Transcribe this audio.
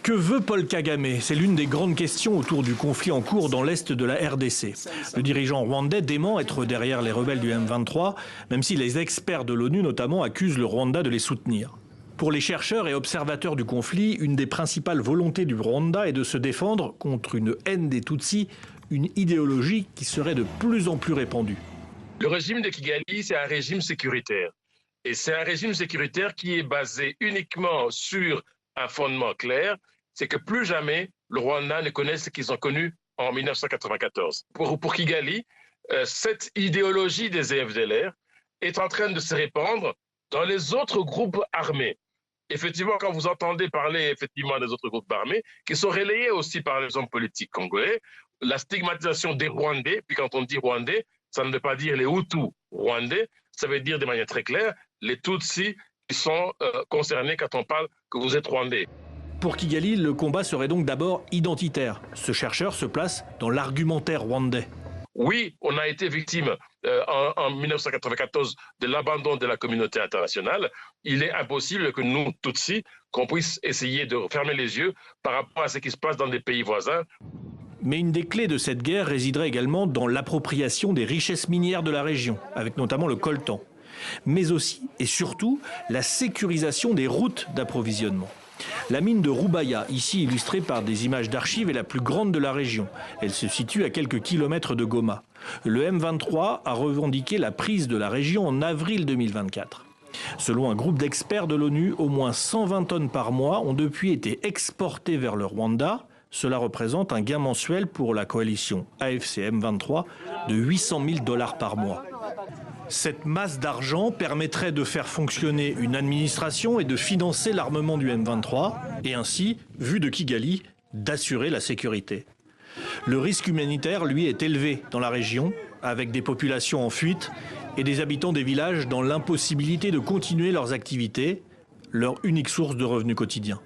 Que veut Paul Kagame? C'est l'une des grandes questions autour du conflit en cours dans l'est de la RDC. Le dirigeant rwandais dément être derrière les rebelles du M23, même si les experts de l'ONU notamment accusent le Rwanda de les soutenir. Pour les chercheurs et observateurs du conflit, une des principales volontés du Rwanda est de se défendre contre une haine des Tutsis, une idéologie qui serait de plus en plus répandue. Le régime de Kigali, c'est un régime sécuritaire. Et c'est un régime sécuritaire qui est basé uniquement sur un fondement clair, c'est que plus jamais le Rwanda ne connaît ce qu'ils ont connu en 1994. Pour Kigali, cette idéologie des FDLR est en train de se répandre dans les autres groupes armés. Effectivement, quand vous entendez parler effectivement des autres groupes armés, qui sont relayés aussi par les hommes politiques congolais, la stigmatisation des Rwandais, puis quand on dit Rwandais, ça ne veut pas dire les Hutus rwandais, ça veut dire de manière très claire les Tutsis qui sont concernés quand on parle que vous êtes Rwandais. Pour Kigali, le combat serait donc d'abord identitaire. Ce chercheur se place dans l'argumentaire rwandais. Oui, on a été victime en 1994 de l'abandon de la communauté internationale. Il est impossible que nous, Tutsis, qu'on puisse essayer de fermer les yeux par rapport à ce qui se passe dans des pays voisins. Mais une des clés de cette guerre résiderait également dans l'appropriation des richesses minières de la région, avec notamment le coltan. Mais aussi et surtout la sécurisation des routes d'approvisionnement. La mine de Rubaya, ici illustrée par des images d'archives, est la plus grande de la région. Elle se situe à quelques kilomètres de Goma. Le M23 a revendiqué la prise de la région en avril 2024. Selon un groupe d'experts de l'ONU, au moins 120 tonnes par mois ont depuis été exportées vers le Rwanda. Cela représente un gain mensuel pour la coalition AFC M23 de 800 000 $ par mois. Cette masse d'argent permettrait de faire fonctionner une administration et de financer l'armement du M23 et ainsi, vu de Kigali, d'assurer la sécurité. Le risque humanitaire, lui, est élevé dans la région, avec des populations en fuite et des habitants des villages dans l'impossibilité de continuer leurs activités, leur unique source de revenus quotidiens.